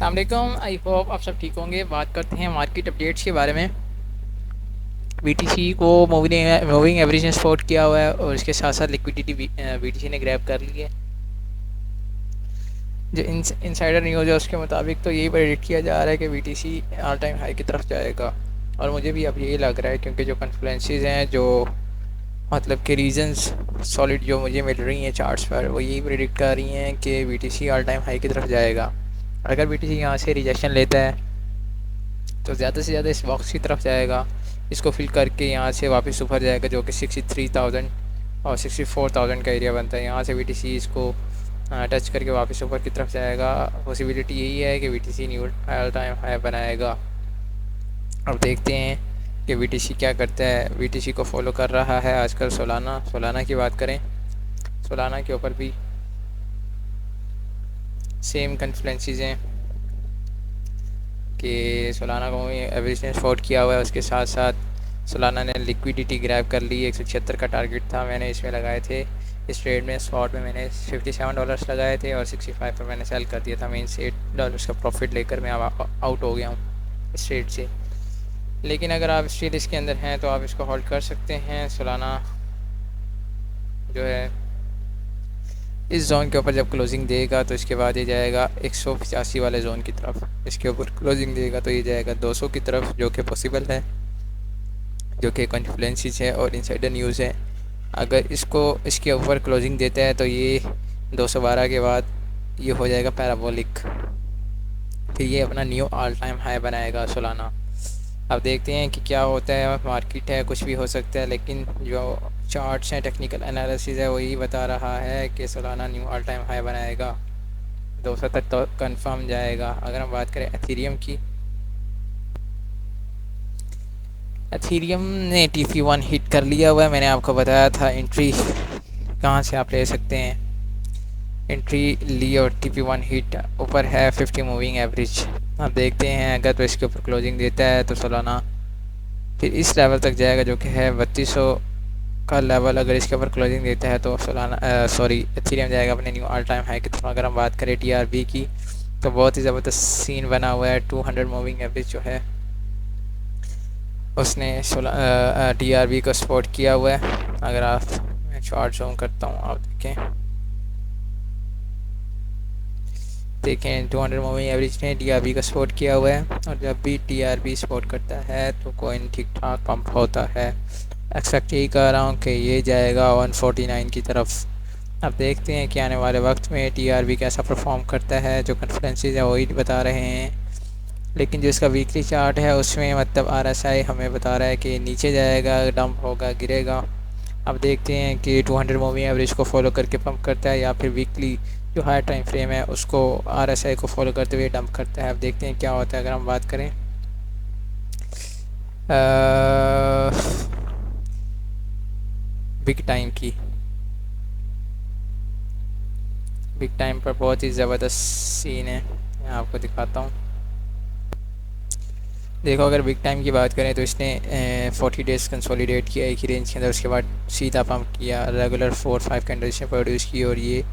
अस्सलामुअलैकुम। I hope आप सब ठीक होंगे। बात करते हैं मार्केट अपडेट्स के बारे में। बीटीसी को मूविंग एवरेज ने सपोर्ट किया हुआ है और इसके साथ साथ लिक्विडिटी बीटीसी ने ग्रैब कर ली है। जो इनसाइडर न्यूज़ है उसके मुताबिक तो यही प्रेडिक्ट किया जा रहा है कि बीटीसी ऑल टाइम हाई की तरफ जाएगा। और मुझे भी अब यही लग रहा है क्योंकि जो कन्फ्लुएंसेस हैं, जो मतलब के रीजंस सॉलिड जो मुझे मिल रही हैं चार्ट्स पर, वो यही प्रेडिक्ट कर रही हैं कि बीटीसी ऑल टाइम हाई की तरफ जाएगा। अगर बीटीसी यहाँ से रिजेक्शन लेता है तो ज़्यादा से ज़्यादा इस बॉक्स की तरफ जाएगा, इसको फिल करके यहाँ से वापस ऊपर जाएगा जो कि 63,000 और 64,000 का एरिया बनता है। यहाँ से बीटीसी इसको टच करके वापस ऊपर की तरफ जाएगा। पॉसिबिलिटी यही है कि BTC knew all time high बनाएगा। अब देखते हैं कि बीटीसी क्या करता है। बीटीसी को फॉलो कर रहा है आजकल सोलाना की बात करें, सोलाना के ऊपर भी सेम कन्फ्लुएंसेस हैं कि सोलाना को एवरेज ने सपोर्ट किया हुआ है। उसके साथ साथ सोलाना ने लिक्विडिटी ग्रैब कर ली। 176 का टारगेट था, मैंने इसमें लगाए थे। इस ट्रेड में स्पॉट में मैंने $57 लगाए थे और 65 पर मैंने सेल कर दिया था। मैं इनसे $8 का प्रॉफिट लेकर मैं आउट हो गया हूँ इस ट्रेड से। लेकिन अगर आप स्टिल इसके अंदर हैं तो आप इसको होल्ड कर सकते हैं। सोलाना जो है इस जोन के ऊपर जब क्लोजिंग देगा तो इसके बाद ये जाएगा 185 वाले जोन की तरफ। इसके ऊपर क्लोजिंग देगा तो ये जाएगा 200 की तरफ, जो कि पॉसिबल है, जो कि कॉन्फ्लुएंसेस है और इनसाइडर न्यूज़ है। अगर इसको इसके ऊपर क्लोजिंग देता है तो ये 212 के बाद ये हो जाएगा पैराबोलिक, फिर ये अपना न्यू ऑल टाइम हाई बनाएगा सोलाना। अब देखते हैं कि क्या होता है। मार्केट है, कुछ भी हो सकता है, लेकिन जो चार्ट्स हैं, टेक्निकल एनालिसिस है, वो यही बता रहा है कि Solana knew all time high बनाएगा। 200 तक तो कंफर्म जाएगा। अगर हम बात करें एथीरियम की, एथीरियम ने TP1 हिट कर लिया हुआ है। मैंने आपको बताया था एंट्री कहाँ से आप ले सकते हैं। एंट्री ली और TP1 हिट ऊपर है 50 मूविंग एवरेज। अब देखते हैं अगर तो इसके ऊपर क्लोजिंग देता है तो सोलाना फिर इस लेवल तक जाएगा जो कि है 3200 का लेवल। अगर इसके ऊपर क्लोजिंग देता है तो सोलाना एथीरियम जाएगा अपने न्यू ऑल टाइम हाई की तरफ। अगर हम बात करें TRB की तो बहुत ही ज़बरदस्त सीन बना हुआ है। 200 मूविंग एवरेज जो है उसने TRB को सपोर्ट किया हुआ है। अगर आप, मैं चार्ट जूम करता हूँ, आप देखें 200 मूविंग एवरेज ने TRB का सपोर्ट किया हुआ है। और जब भी TRB सपोर्ट करता है तो कॉइन ठीक ठाक पंप होता है। एक्सपेक्ट यही कर रहा हूँ कि ये जाएगा 149 की तरफ। अब देखते हैं कि आने वाले वक्त में TRB कैसा परफॉर्म करता है। जो कन्फ्लुएंसेस है वही बता रहे हैं, लेकिन जो इसका वीकली चार्ट है उसमें मतलब RSI हमें बता रहा है कि नीचे जाएगा, डंप होगा, गिरेगा। अब देखते हैं कि 200 मूविंग एवरेज को फॉलो करके पंप करता है या फिर वीकली जो हाई टाइम फ्रेम है उसको RSI को फॉलो करते हुए डंप करता है। अब देखते हैं क्या होता है। अगर हम बात करें बिग टाइम की, बिग टाइम पर बहुत ही ज़बरदस्त सीन है, मैं आपको दिखाता हूँ। देखो अगर बिग टाइम की बात करें तो इसने 40 डेज़ कंसोलिडेट किया एक ही रेंज के अंदर। उसके बाद सीधा पंप किया, रेगुलर 4-5 कैंडल्स ने प्रोड्यूस की और ये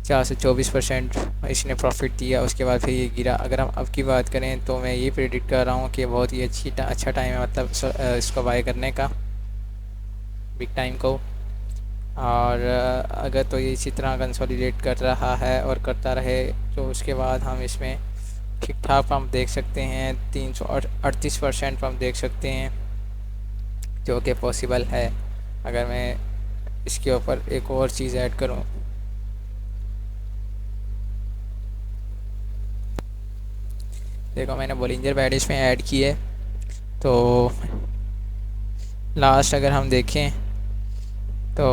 4 से 24% इसने प्रॉफिट दिया। उसके बाद फिर ये गिरा। अगर हम अब की बात करें तो मैं ये प्रेडिक्ट कर रहा हूँ कि बहुत ही अच्छा टाइम है मतलब इसको बाय करने का, बिग टाइम को। और अगर तो ये इसी तरह कंसोलिडेट कर रहा है और करता रहे तो उसके बाद हम इसमें ठीक ठाक पंप देख सकते हैं। 338% पंप देख सकते हैं, जो कि पॉसिबल है। अगर मैं इसके ऊपर एक और चीज़ ऐड करूं, देखो मैंने बॉलिंजर बैंड इसमें ऐड की है। तो लास्ट अगर हम देखें तो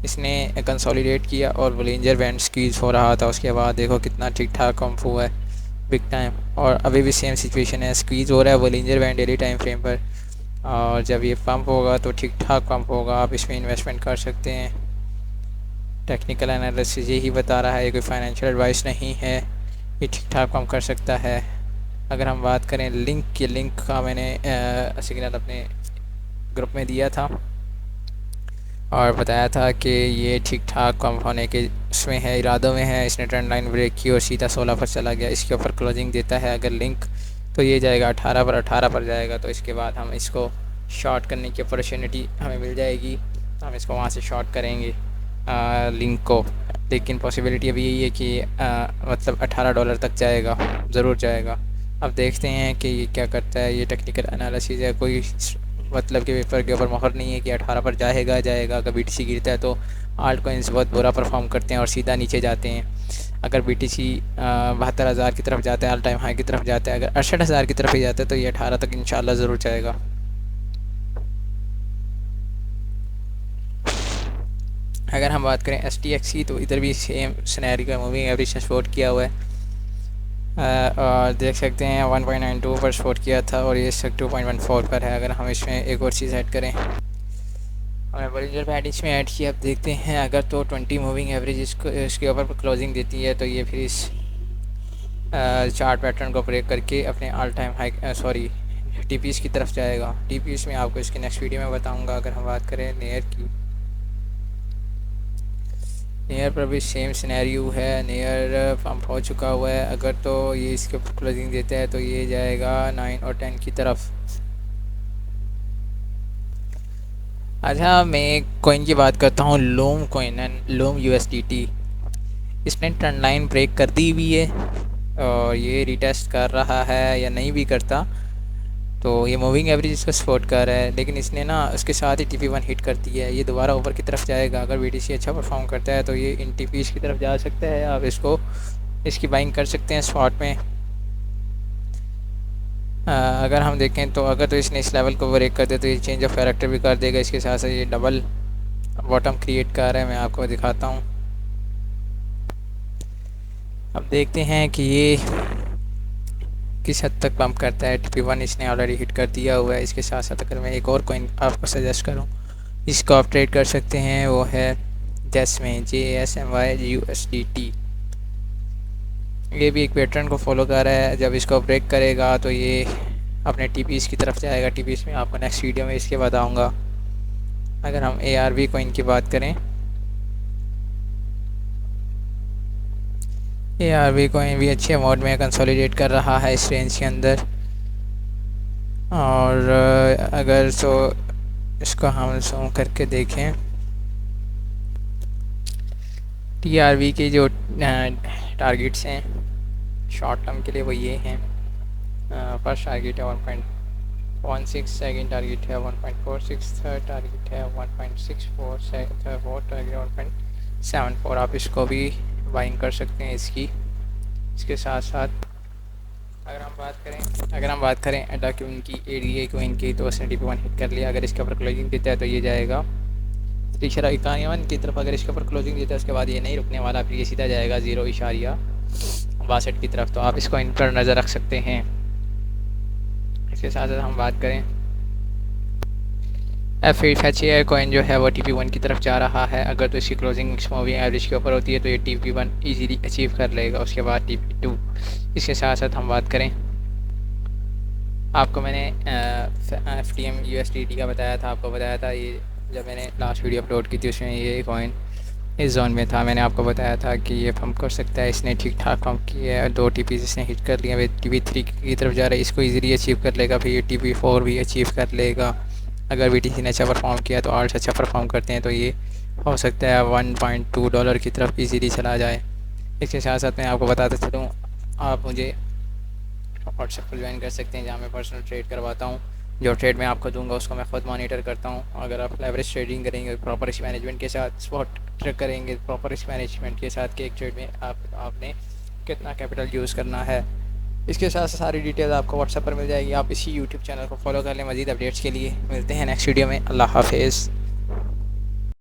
इसने कंसोलिडेट किया और बॉलिंजर बैंड स्क्वीज़ हो रहा था। उसके बाद देखो कितना ठीक ठाक पंप हुआ है बिग टाइम। और अभी भी सेम सिचुएशन है, स्क्वीज़ हो रहा है Bollinger band daily time frame पर। और जब ये पंप होगा तो ठीक ठाक पंप होगा, आप इसमें इन्वेस्टमेंट कर सकते हैं। टेक्निकल एनालिसिस यही बता रहा है, ये कोई फाइनेंशियल एडवाइस नहीं है। ये ठीक ठाक पंप कर सकता है। अगर हम बात करें लिंक की, लिंक का मैंने सिग्नल अपने ग्रुप में दिया था। और बताया था कि ये ठीक ठाक कम होने के उसमें है, इरादों में है। इसने ट्रेंड लाइन ब्रेक की और सीधा 16 पर चला गया। इसके ऊपर क्लोजिंग देता है अगर लिंक, तो ये जाएगा 18 पर, 18 पर जाएगा तो इसके बाद हम इसको शॉर्ट करने की अपॉर्चुनिटी हमें मिल जाएगी। हम इसको वहाँ से शॉर्ट करेंगे लिंक को। लेकिन पॉसिबिलिटी अभी यही है कि मतलब $18 तक जाएगा, ज़रूर जाएगा। अब देखते हैं कि ये क्या करता है। ये टेक्निकल एनालिसिस है, कोई मतलब कि पेपर के ऊपर मोहर नहीं है कि 18 पर जाएगा जाएगा। अगर BTC गिरता है तो आल्ट कॉइन्स बहुत बुरा परफॉर्म करते हैं और सीधा नीचे जाते हैं। अगर BTC 72,000 की तरफ जाता है, ऑल टाइम हाई की तरफ जाता है, अगर 68,000 की तरफ ही जाता है तो ये 18 तक इंशाल्लाह ज़रूर जाएगा। अगर हम बात करें STX की, तो इधर भी सेम सिनेरियो का मूविंग एवरेज ने सपोर्ट किया हुआ है। और देख सकते हैं 1.92 पर सपोर्ट किया था और ये 2.14 पर है। अगर हम इसमें एक और चीज़ ऐड करें, और बॉलिंजर बैंड इसमें ऐड किया। अब देखते हैं अगर तो 20 मूविंग एवरेज इसके ऊपर क्लोजिंग देती है तो ये फिर इस चार्ट पैटर्न को ब्रेक करके अपने all time high sorry TPS की तरफ जाएगा। TPS में आपको इसके नेक्स्ट वीडियो में बताऊंगा। अगर हम बात करें नेयर की, नेयर पर भी सेम सिनेरियो है। नेयर पंप हो चुका हुआ है। अगर तो ये इसके ऊपर क्लोजिंग देता है तो ये जाएगा 9 और 10 की तरफ। अच्छा, मैं एक कॉइन की बात करता हूँ, loom coin and loom USDT। इसने ट्रेंड लाइन ब्रेक कर दी हुई है और ये रिटेस्ट कर रहा है या नहीं भी करता तो ये मूविंग एवरेज इसका सपोर्ट कर रहा है। लेकिन इसने ना उसके साथ ही TP1 हिट करती है। ये दोबारा ऊपर की तरफ जाएगा। अगर BTC अच्छा परफॉर्म करता है तो ये इन TPs की तरफ जा सकता है। आप इसकी बाइंग कर सकते हैं स्पॉट में। अगर हम देखें तो अगर तो इसने इस लेवल को ब्रेक कर दे तो ये चेंज ऑफ कैरेक्टर भी कर देगा। इसके साथ साथ ये डबल बॉटम क्रिएट कर रहा है। मैं आपको दिखाता हूँ। अब देखते हैं कि ये किस हद तक पंप करता है। TP1 इसने ऑलरेडी हिट कर दिया हुआ है। इसके साथ साथ अगर मैं एक और कॉइन आपको सजेस्ट करूं, इसको आप ट्रेड कर सकते हैं, वो है JASMY JASMY USDT। ये भी एक पैटर्न को फॉलो कर रहा है। जब इसको ब्रेक करेगा तो ये अपने TPs की तरफ जाएगा। TPs में आपको नेक्स्ट वीडियो में इसके बताऊँगा। अगर हम ARV कॉइन की बात करें, ARV कॉइन भी अच्छे मोड में कंसोलिडेट कर रहा है इस रेंज के अंदर। और अगर तो इसको हम जूम करके देखें, TRV के जो टारगेट्स हैं शॉर्ट टर्म के लिए वो ये हैं। फर्स्ट टारगेट है 1.16, सेकंड टारगेट है 1.46, थर्ड टारगेट है 1.64, फोर्थ टारगेट 1.74। आप इसको भी बाइंग कर सकते हैं इसके साथ साथ। अगर हम बात करें एडा क्वीन की, ADA क्वीन की, तो उसने TP1 हिट कर लिया। अगर इसके ऊपर क्लोजिंग देता है तो ये जाएगा 3.51 की तरफ। अगर इसके ऊपर क्लोजिंग देता है उसके बाद ये नहीं रुकने वाला, फिर ये सीधा जाएगा 0.62 की तरफ। तो आप इसको इन पर नज़र रख सकते हैं। इसके साथ साथ हम बात करें FHA कॉइन जो है वो TP1 की तरफ जा रहा है। अगर तो इसकी क्लोजिंग मूविंग एवरेज के ऊपर होती है तो ये TP1 इजीली अचीव कर लेगा, उसके बाद TP2। इसके साथ साथ हम बात करें, आपको मैंने FTM USDT का बताया था। आपको बताया था ये जब मैंने लास्ट वीडियो अपलोड की थी, उसमें ये कॉइन इस जोन में था। मैंने आपको बताया था कि ये पंप कर सकता है। इसने ठीक ठाक पंप किया है। 2 TPs इसने हिट कर लिया। TP3 की तरफ जा रहा है, इसको ईजिली अचीव कर लेगा। फिर ये TP4 भी अचीव कर लेगा। अगर BTC ने अच्छा परफॉर्म किया तो आल्ट्स अच्छा परफॉर्म करते हैं तो ये हो सकता है $1.2 की तरफ इजीली चला जाए। इसके साथ साथ मैं आपको बताता चलूँ, आप मुझे व्हाट्सएप पर ज्वाइन कर सकते हैं जहाँ मैं पर्सनल ट्रेड करवाता हूँ। जो ट्रेड मैं आपको दूंगा उसको मैं ख़ुद मॉनिटर करता हूँ। अगर आप लेवरेज ट्रेडिंग करेंगे प्रॉपर रिस्क मैनेजमेंट के साथ, स्पॉट ट्रेड करेंगे प्रॉपर रिस्क मैनेजमेंट के साथ कि एक ट्रेड में आपने कितना कैपिटल यूज़ करना है, इसके साथ सारी डिटेल आपको व्हाट्सएप पर मिल जाएगी। आप इसी यूट्यूब चैनल को फॉलो कर लें। मज़ीद अपडेट्स के लिए मिलते हैं नेक्स्ट वीडियो में। अल्लाह हाफिज़।